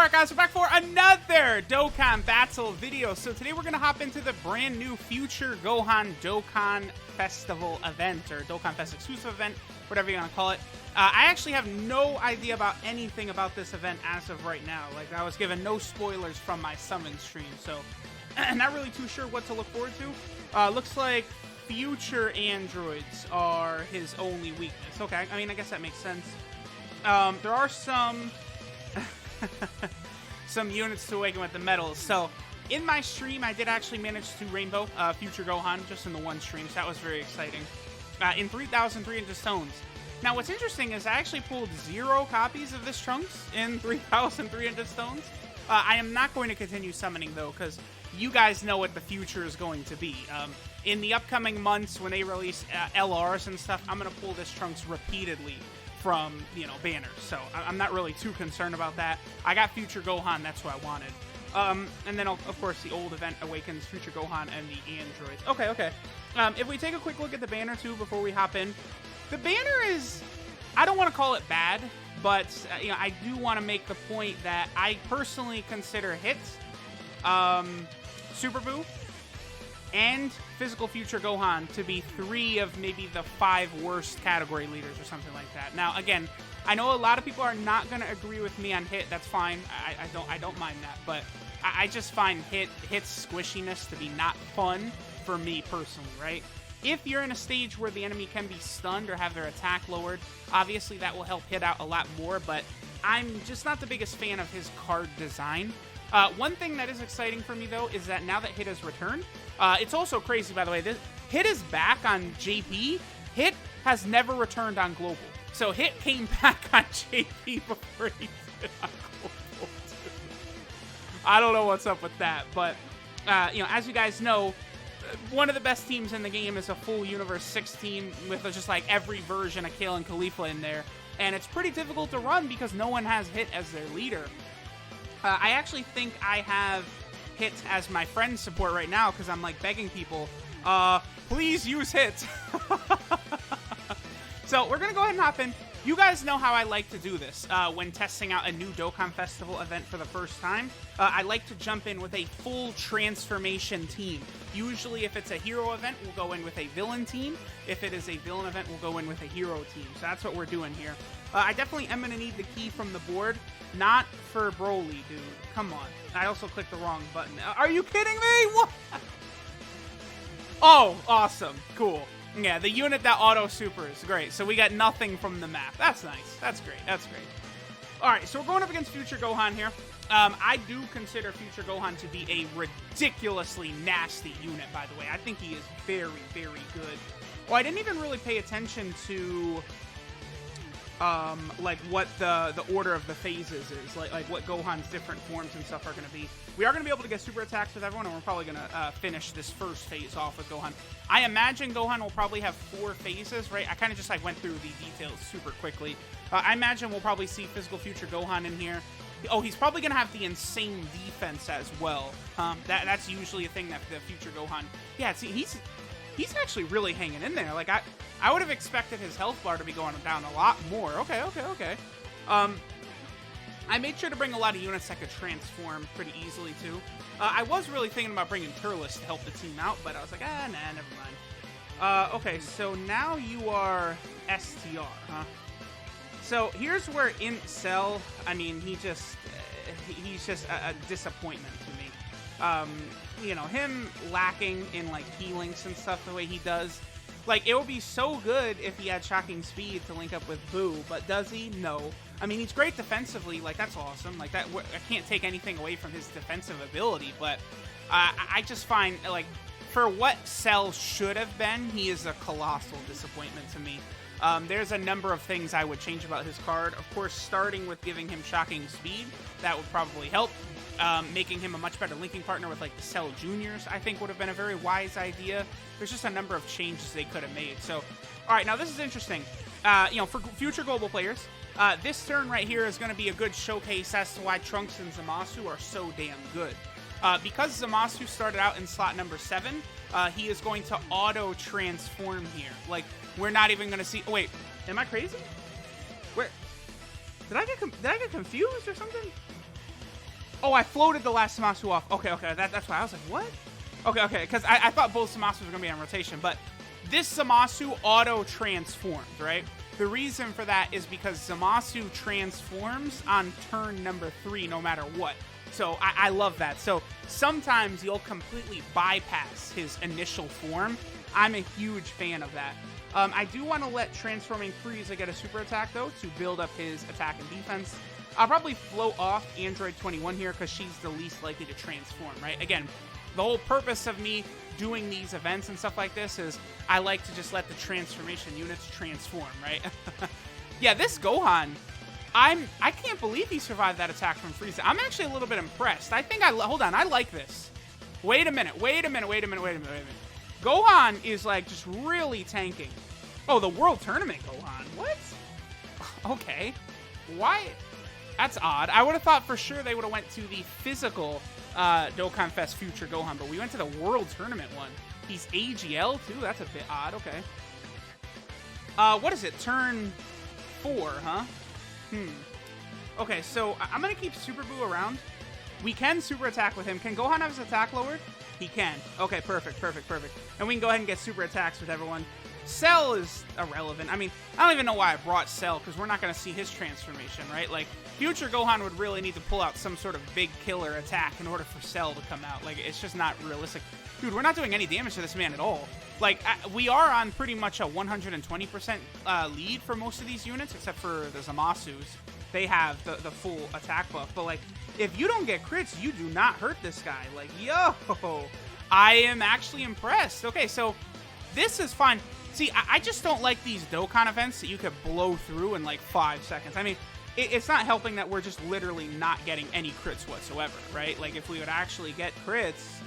Alright guys, we're back for another Dokkan Battle video. So today we're going to hop into the brand new future Gohan Dokkan Festival event, or Dokkan Fest exclusive event, whatever you want to call it. I actually have no idea about anything about this event as of right now. Like, I was given no spoilers from my summon stream, so I'm not really too sure what to look forward to. Looks like future androids are his only weakness. Okay, I mean, I guess that makes sense. There are some some units to awaken with the metals. So in my stream, I did actually manage to rainbow future Gohan just in the one stream, so that was very exciting. In 3,300 stones. Now, what's interesting is I actually pulled 0 copies of this Trunks in 3,300 stones. I am not going to continue summoning, though, because you guys know what the future is going to be. In the upcoming months, when they release LRs and stuff, I'm going to pull this Trunks repeatedly from, you know, banners. So I'm not really too concerned about that. I got future Gohan. That's what I wanted. And then, of course, the old event awakens future Gohan and the androids. Okay. If we take a quick look at the banner, too, before we hop in, the banner is, I don't want to call it bad, but you know, I do want to make the point that I personally consider hits, Super Buu, and Physical Future Gohan to be 3 of maybe the 5 worst category leaders or something like that. Now, again, I know a lot of people are not going to agree with me on hit. That's fine. I don't mind that, but I just find hit's squishiness to be not fun for me personally, right? If you're in a stage where the enemy can be stunned or have their attack lowered, obviously that will help hit out a lot more, but I'm just not the biggest fan of his card design. One thing that is exciting for me, though, is that now that Hit has returned, it's also crazy, by the way, Hit is back on JP. Hit has never returned on Global. So Hit came back on JP before he did on Global, too. I don't know what's up with that, but, you know, as you guys know, one of the best teams in the game is a full Universe 16 with just like every version of Kale and Khalifa in there. And it's pretty difficult to run because no one has Hit as their leader. I actually think I have Hit as my friend support right now because I'm like begging people, please use Hit. So we're going to go ahead and hop in. You guys know how I like to do this when testing out a new Dokkan Festival event for the first time. I like to jump in with a full transformation team. Usually if it's a hero event, we'll go in with a villain team. If it is a villain event, we'll go in with a hero team. So that's what we're doing here. I definitely am going to need the key from the board. Not for Broly, dude. Come on. I also clicked the wrong button. Are you kidding me? What? Oh, awesome. Cool. Yeah, the unit that auto-supers. Great. So we got nothing from the map. That's nice. That's great. That's great. All right, so we're going up against Future Gohan here. I do consider Future Gohan to be a ridiculously nasty unit, by the way. I think he is very, very good. Oh, I didn't even really pay attention to, like, what the order of the phases is. Like what Gohan's different forms and stuff are going to be. We are going to be able to get super attacks with everyone, and we're probably going to finish this first phase off with Gohan. I imagine Gohan will probably have 4 phases, right? I kind of just like went through the details super quickly. I imagine we'll probably see Physical Future Gohan in here. Oh, he's probably going to have the insane defense as well. That's usually a thing that the Future Gohan... Yeah, see, he's actually really hanging in there. Like, I would have expected his health bar to be going down a lot more. Okay. I made sure to bring a lot of units that could transform pretty easily, too. I was really thinking about bringing Turles to help the team out, but I was like, nah, never mind. Okay, so now you are STR, huh? So here's where Int Cell, I mean, he's just a disappointment to me. You know, him lacking in, like, healings and stuff the way he does. Like, it would be so good if he had shocking speed to link up with Buu, but does he? No. I mean, he's great defensively. Like, that's awesome. Like, that, I can't take anything away from his defensive ability, but I just find, like, for what Cell should have been, he is a colossal disappointment to me. There's a number of things I would change about his card. Of course, starting with giving him shocking speed, that would probably help. Making him a much better linking partner with, like, the Cell Juniors, I think would have been a very wise idea. There's just a number of changes they could have made. So, all right, now this is interesting. You know, for future global players, this turn right here is going to be a good showcase as to why Trunks and Zamasu are so damn good. Because Zamasu started out in slot number 7, he is going to auto-transform here. Like, we're not even going to see... Oh, wait, am I crazy? Where... Did I get confused or something? Oh, I floated the last Zamasu off. Okay, that's why. I was like, what? Okay, because I thought both Zamasu were going to be on rotation, but this Zamasu auto-transformed, right? The reason for that is because Zamasu transforms on turn number 3 no matter what. So I love that. So sometimes you'll completely bypass his initial form. I'm a huge fan of that. I do want to let Transforming Frieza get a super attack, though, to build up his attack and defense. I'll probably float off Android 21 here because she's the least likely to transform, right? Again, the whole purpose of me doing these events and stuff like this is I like to just let the transformation units transform, right? Yeah, this Gohan, I can't believe he survived that attack from Frieza. I'm actually a little bit impressed. Hold on, I like this. Wait a minute. Gohan is like just really tanking. Oh, the World Tournament Gohan. What? Okay. Why? That's odd. I would have thought for sure they would have went to the physical Dokkan Fest Future Gohan, but we went to the World Tournament one. He's AGL too? That's a bit odd. Okay. What is it? Turn 4, huh? Okay, so I'm going to keep Super Buu around. We can super attack with him. Can Gohan have his attack lowered? He can. Okay, perfect. And we can go ahead and get super attacks with everyone. Cell is irrelevant. I mean, I don't even know why I brought Cell, because we're not going to see his transformation, right? Like, Future Gohan would really need to pull out some sort of big killer attack in order for Cell to come out. Like, it's just not realistic. Dude, we're not doing any damage to this man at all. Like, we are on pretty much a 120% lead for most of these units, except for the Zamasus. They have the full attack buff. But, like, if you don't get crits, you do not hurt this guy. Like, yo, I am actually impressed. Okay, so this is fine. See, I just don't like these Dokkan events that you could blow through in, like, 5 seconds. I mean, it's not helping that we're just literally not getting any crits whatsoever, right? Like, if we would actually get crits,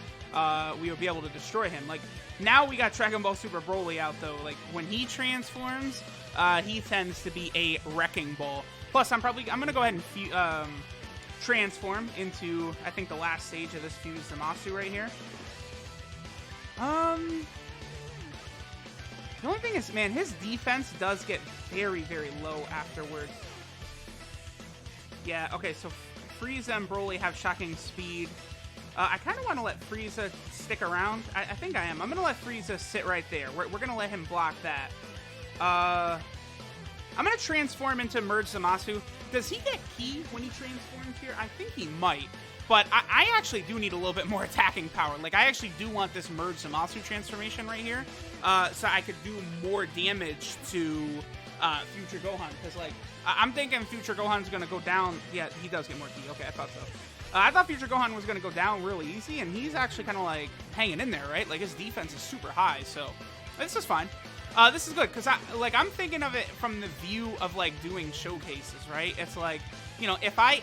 we would be able to destroy him. Like, now we got Dragon Ball Super Broly out, though. Like, when he transforms, he tends to be a wrecking ball. Plus, I'm going to go ahead and transform into, I think, the last stage of this fused Zamasu right here. The only thing is, man, his defense does get very, very low afterwards. Yeah, okay, so Frieza and Broly have shocking speed. I kind of want to let Frieza stick around. I think I am. I'm going to let Frieza sit right there. We're going to let him block that. I'm going to transform into Merge Zamasu. Does he get Ki when he transforms here? I think he might. But I actually do need a little bit more attacking power. Like, I actually do want this Merge Zamasu transformation right here. So I could do more damage to Future Gohan. Because, like, I'm thinking Future Gohan's going to go down. Yeah, he does get more Ki. Okay, I thought so. I thought Future Gohan was going to go down really easy. And he's actually kind of, like, hanging in there, right? Like, his defense is super high. So this is fine. This is good. Because, I'm thinking of it from the view of, like, doing showcases, right? It's like, you know, if I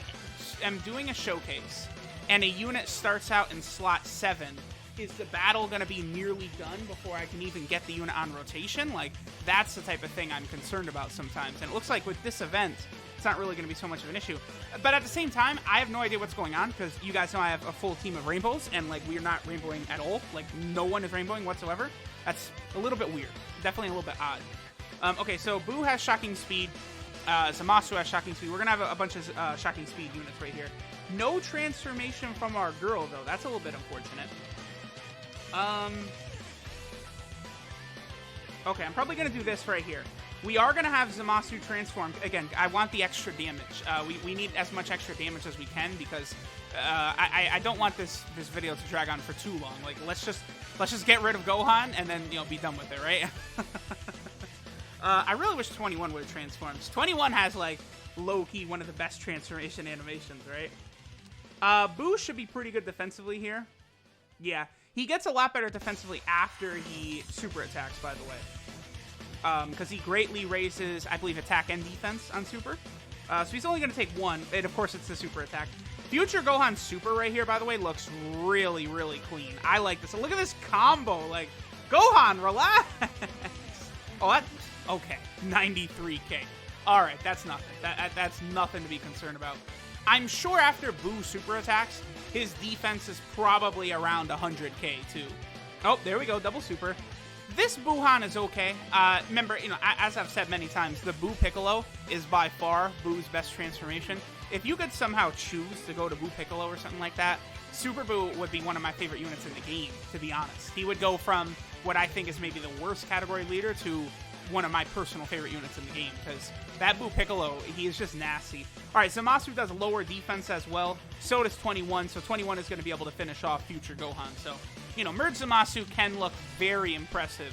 am doing a showcase and a unit starts out in slot 7, is the battle going to be nearly done before I can even get the unit on rotation? Like, that's the type of thing I'm concerned about sometimes. And it looks like with this event, it's not really going to be so much of an issue. But at the same time, I have no idea what's going on, because you guys know I have a full team of rainbows, and, like, we are not rainbowing at all. Like, no one is rainbowing whatsoever. That's a little bit weird. Definitely a little bit odd. Okay, so Buu has shocking speed. Zamasu has shocking speed. We're going to have a bunch of shocking speed units right here. No transformation from our girl, though. That's a little bit unfortunate. Okay, I'm probably going to do this right here. We are going to have Zamasu transformed. Again, I want the extra damage. We need as much extra damage as we can, because I don't want this video to drag on for too long. Like, let's just get rid of Gohan and then, you know, be done with it, right? I really wish 21 would have transformed. 21 has, like, low-key one of the best transformation animations, right? Buu should be pretty good defensively here. Yeah, he gets a lot better defensively after he super attacks, by the way. Because he greatly raises, I believe, attack and defense on super. So he's only going to take 1, and of course it's the super attack. Future Gohan super right here, by the way, looks really, really clean. I like this. So look at this combo. Like, Gohan, relax. Oh, that's okay. 93k. All right, that's nothing. That's nothing to be concerned about. I'm sure after Buu super attacks, his defense is probably around 100k too. Oh, there we go, double super. This Buhan is okay. Remember, you know, as I've said many times, the Buu Piccolo is by far Buu's best transformation. If you could somehow choose to go to Buu Piccolo or something like that, Super Buu would be one of my favorite units in the game, to be honest. He would go from what I think is maybe the worst category leader to one of my personal favorite units in the game, because that Buu Piccolo, he is just nasty. All right, Zamasu does lower defense as well. So does 21, so 21 is going to be able to finish off future Gohan. So, you know, Merge Zamasu can look very impressive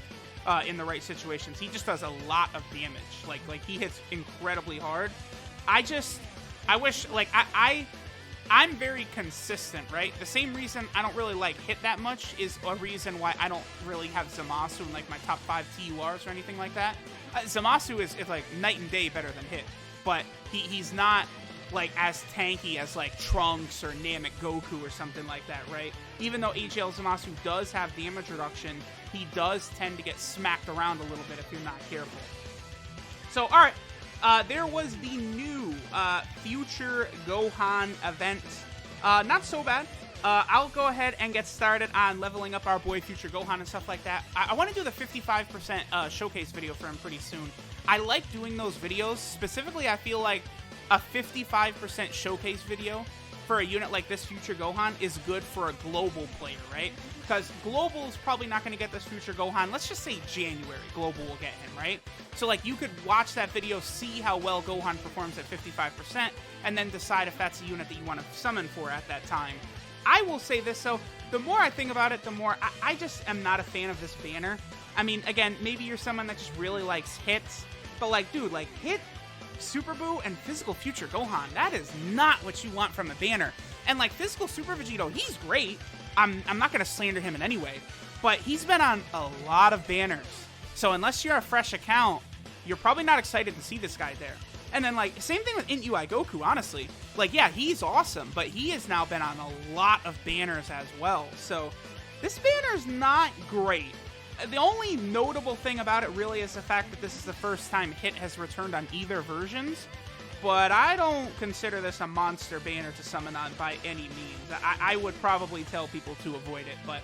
in the right situations. He just does a lot of damage. Like he hits incredibly hard. I wish, like, I'm very consistent, right? The same reason I don't really like Hit that much is a reason why I don't really have Zamasu in, like, my top 5 TURs or anything like that. Zamasu is like, night and day better than Hit, but he's not, like, as tanky as, like, Trunks or Namek Goku or something like that, right? Even though HL Zamasu does have damage reduction, he does tend to get smacked around a little bit if you're not careful. So, alright. There was the new Future Gohan event. Not so bad. I'll go ahead and get started on leveling up our boy Future Gohan and stuff like that. I want to do the 55% showcase video for him pretty soon. I like doing those videos. Specifically, I feel like a 55% showcase video for a unit like this Future Gohan is good for a global player, right? Because Global is probably not going to get this Future Gohan. Let's just say January, Global will get him, right? So, like, you could watch that video, see how well Gohan performs at 55%, and then decide if that's a unit that you want to summon for at that time. I will say this, though. The more I think about it, the more I just am not a fan of this banner. I mean, again, maybe you're someone that just really likes hits, but, like, dude, like, hit Super Buu and Physical Future Gohan, that is not what you want from a banner. And, like, Physical Super Vegito, he's great. I'm not going to slander him in any way, but he's been on a lot of banners. So unless you're a fresh account, you're probably not excited to see this guy there. And then, like, same thing with Int UI Goku, honestly. Like, yeah, he's awesome, but he has now been on a lot of banners as well. So this banner's not great. The only notable thing about it really is the fact that this is the first time Hit has returned on either versions. But I don't consider this a monster banner to summon on by any means. I would probably tell people to avoid it, but...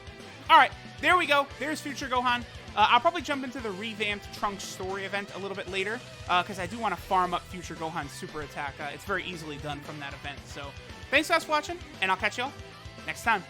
Alright, there we go. There's Future Gohan. I'll probably jump into the revamped Trunks story event a little bit later, because I do want to farm up Future Gohan's super attack. It's very easily done from that event. So, thanks guys for watching, and I'll catch y'all next time.